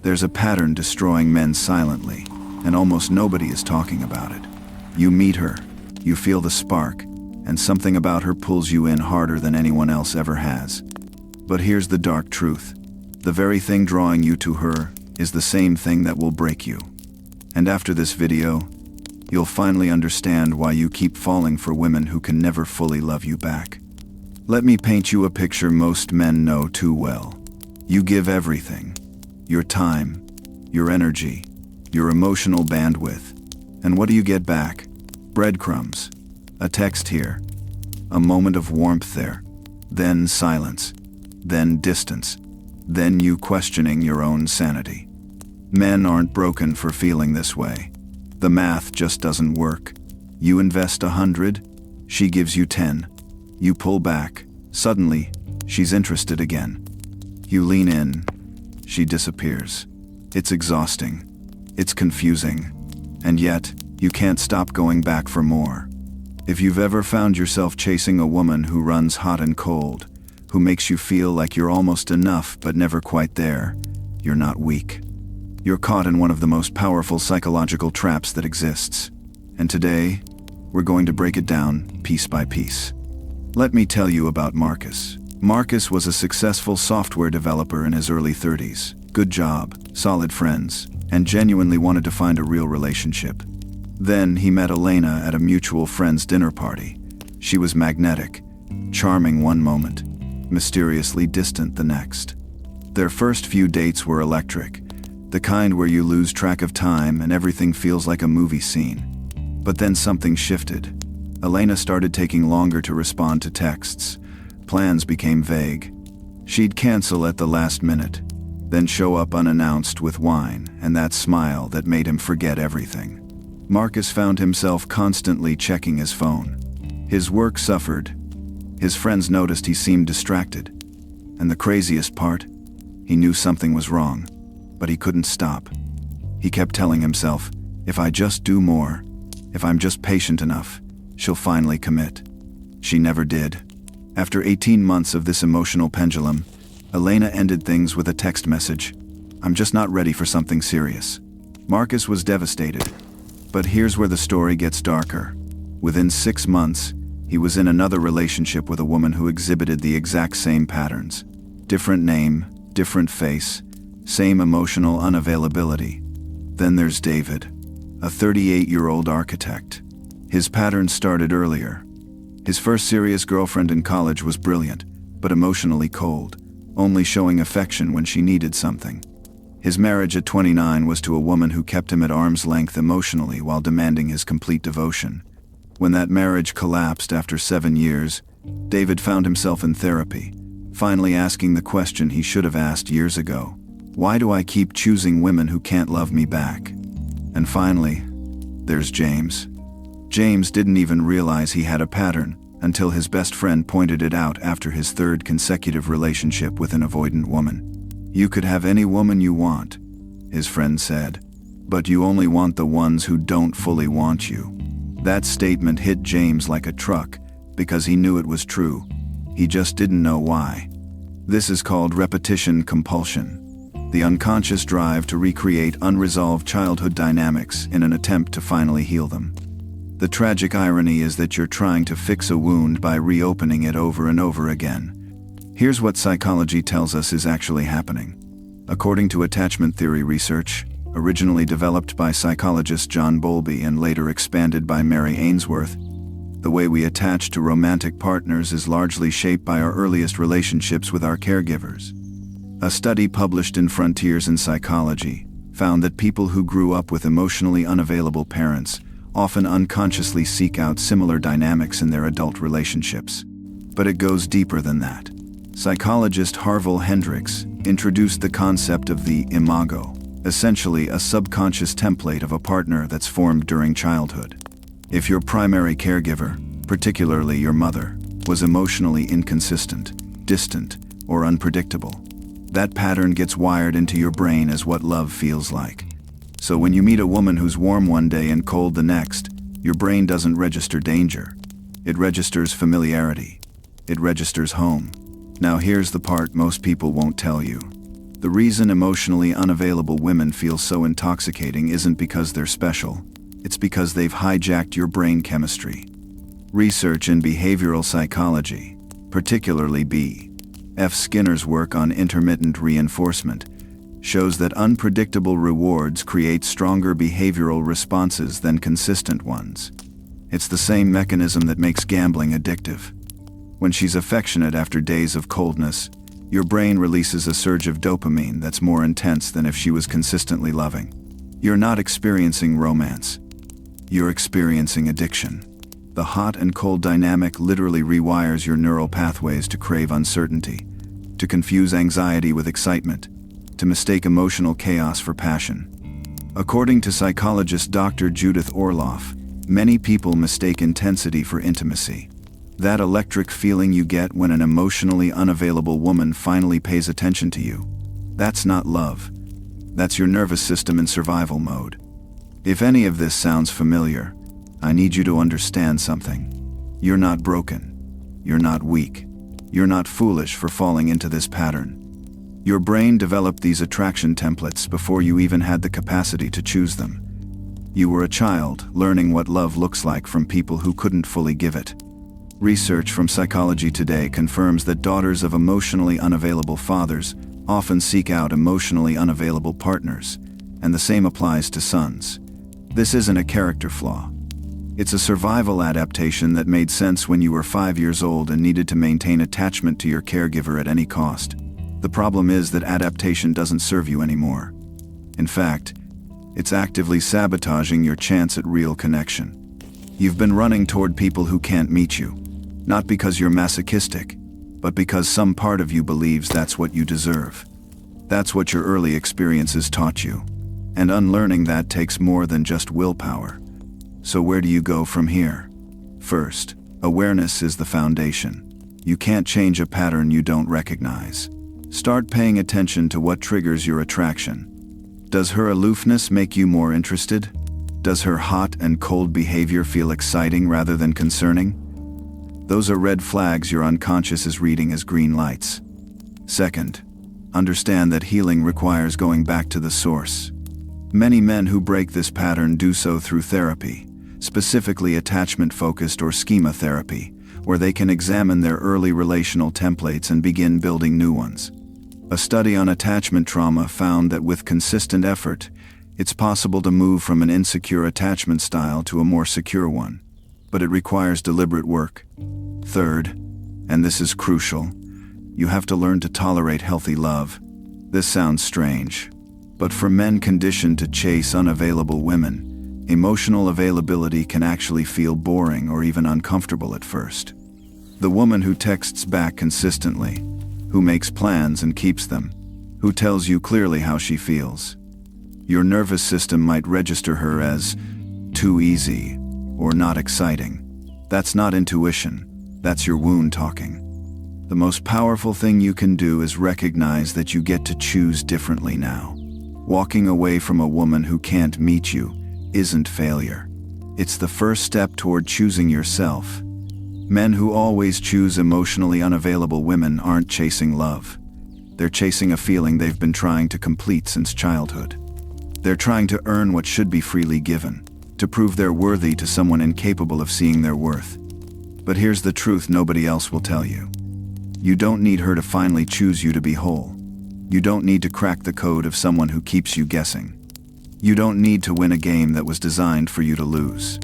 There's a pattern destroying men silently, and almost nobody is talking about it. You meet her, you feel the spark, and something about her pulls you in harder than anyone else ever has. But here's the dark truth. The very thing drawing you to her is the same thing that will break you. And after this video, you'll finally understand why you keep falling for women who can never fully love you back. Let me paint you a picture most men know too well. You give everything. Your time, your energy, your emotional bandwidth. And what do you get back? Breadcrumbs. A text here. A moment of warmth there. Then silence. Then distance. Then you questioning your own sanity. Men aren't broken for feeling this way. The math just doesn't work. You invest 100, she gives you 10. You pull back. Suddenly, she's interested again. You lean in. She disappears. It's exhausting. It's confusing. And yet, you can't stop going back for more. If you've ever found yourself chasing a woman who runs hot and cold, who makes you feel like you're almost enough but never quite there, you're not weak. You're caught in one of the most powerful psychological traps that exists. And today, we're going to break it down piece by piece. Let me tell you about Marcus. Marcus was a successful software developer in his early 30s. Good job, solid friends, and genuinely wanted to find a real relationship. Then he met Elena at a mutual friend's dinner party. She was magnetic, charming one moment, mysteriously distant the next. Their first few dates were electric, the kind where you lose track of time and everything feels like a movie scene. But then something shifted. Elena started taking longer to respond to texts. Plans became vague. She'd cancel at the last minute, then show up unannounced with wine and that smile that made him forget everything. Marcus found himself constantly checking his phone. His work suffered. His friends noticed he seemed distracted. And the craziest part, he knew something was wrong, but he couldn't stop. He kept telling himself, if I just do more, if I'm just patient enough, she'll finally commit. She never did. After 18 months of this emotional pendulum, Elena ended things with a text message. I'm just not ready for something serious. Marcus was devastated. But here's where the story gets darker. Within 6 months, he was in another relationship with a woman who exhibited the exact same patterns. Different name, different face, same emotional unavailability. Then there's David, a 38-year-old architect. His patterns started earlier. His first serious girlfriend in college was brilliant, but emotionally cold, only showing affection when she needed something. His marriage at 29 was to a woman who kept him at arm's length emotionally while demanding his complete devotion. When that marriage collapsed after 7 years, David found himself in therapy, finally asking the question he should have asked years ago. Why do I keep choosing women who can't love me back? And finally, there's James. James didn't even realize he had a pattern until his best friend pointed it out after his third consecutive relationship with an avoidant woman. You could have any woman you want, his friend said, but you only want the ones who don't fully want you. That statement hit James like a truck because he knew it was true. He just didn't know why. This is called repetition compulsion, the unconscious drive to recreate unresolved childhood dynamics in an attempt to finally heal them. The tragic irony is that you're trying to fix a wound by reopening it over and over again. Here's what psychology tells us is actually happening. According to attachment theory research, originally developed by psychologist John Bowlby and later expanded by Mary Ainsworth, the way we attach to romantic partners is largely shaped by our earliest relationships with our caregivers. A study published in Frontiers in Psychology found that people who grew up with emotionally unavailable parents often unconsciously seek out similar dynamics in their adult relationships. But it goes deeper than that. Psychologist Harville Hendrix introduced the concept of the imago, essentially a subconscious template of a partner that's formed during childhood. If your primary caregiver, particularly your mother, was emotionally inconsistent, distant, or unpredictable, that pattern gets wired into your brain as what love feels like. So when you meet a woman who's warm one day and cold the next, your brain doesn't register danger. It registers familiarity. It registers home. Now here's the part most people won't tell you. The reason emotionally unavailable women feel so intoxicating isn't because they're special. It's because they've hijacked your brain chemistry. Research in behavioral psychology, particularly B.F. Skinner's work on intermittent reinforcement, shows that unpredictable rewards create stronger behavioral responses than consistent ones. It's the same mechanism that makes gambling addictive. When she's affectionate after days of coldness, your brain releases a surge of dopamine that's more intense than if she was consistently loving. You're not experiencing romance. You're experiencing addiction. The hot and cold dynamic literally rewires your neural pathways to crave uncertainty, to confuse anxiety with excitement, to mistake emotional chaos for passion. According to psychologist Dr. Judith Orloff, many people mistake intensity for intimacy. That electric feeling you get when an emotionally unavailable woman finally pays attention to you. That's not love. That's your nervous system in survival mode. If any of this sounds familiar, I need you to understand something. You're not broken. You're not weak. You're not foolish for falling into this pattern. Your brain developed these attraction templates before you even had the capacity to choose them. You were a child, learning what love looks like from people who couldn't fully give it. Research from Psychology Today confirms that daughters of emotionally unavailable fathers often seek out emotionally unavailable partners, and the same applies to sons. This isn't a character flaw. It's a survival adaptation that made sense when you were 5 years old and needed to maintain attachment to your caregiver at any cost. The problem is that adaptation doesn't serve you anymore. In fact, it's actively sabotaging your chance at real connection. You've been running toward people who can't meet you, not because you're masochistic, but because some part of you believes that's what you deserve. That's what your early experiences taught you, and unlearning that takes more than just willpower. So where do you go from here? First, awareness is the foundation. You can't change a pattern you don't recognize. Start paying attention to what triggers your attraction. Does her aloofness make you more interested? Does her hot and cold behavior feel exciting rather than concerning? Those are red flags your unconscious is reading as green lights. Second, understand that healing requires going back to the source. Many men who break this pattern do so through therapy, specifically attachment-focused or schema therapy, where they can examine their early relational templates and begin building new ones. A study on attachment trauma found that with consistent effort, it's possible to move from an insecure attachment style to a more secure one, but it requires deliberate work. Third, and this is crucial, you have to learn to tolerate healthy love. This sounds strange, but for men conditioned to chase unavailable women, emotional availability can actually feel boring or even uncomfortable at first. The woman who texts back consistently, who makes plans and keeps them, who tells you clearly how she feels. Your nervous system might register her as too easy or not exciting. That's not intuition, that's your wound talking. The most powerful thing you can do is recognize that you get to choose differently now. Walking away from a woman who can't meet you isn't failure. It's the first step toward choosing yourself. Men who always choose emotionally unavailable women aren't chasing love. They're chasing a feeling they've been trying to complete since childhood. They're trying to earn what should be freely given, to prove they're worthy to someone incapable of seeing their worth. But here's the truth nobody else will tell you. You don't need her to finally choose you to be whole. You don't need to crack the code of someone who keeps you guessing. You don't need to win a game that was designed for you to lose.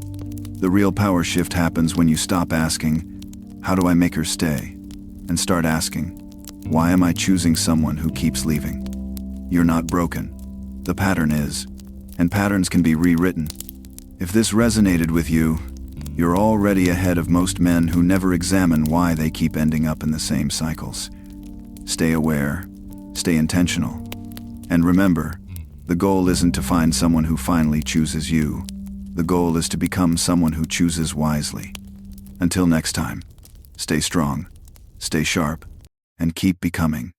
The real power shift happens when you stop asking, "How do I make her stay?" and start asking, "Why am I choosing someone who keeps leaving?" You're not broken. The pattern is, and patterns can be rewritten. If this resonated with you, you're already ahead of most men who never examine why they keep ending up in the same cycles. Stay aware, stay intentional, and remember, the goal isn't to find someone who finally chooses you. The goal is to become someone who chooses wisely. Until next time, stay strong, stay sharp, and keep becoming.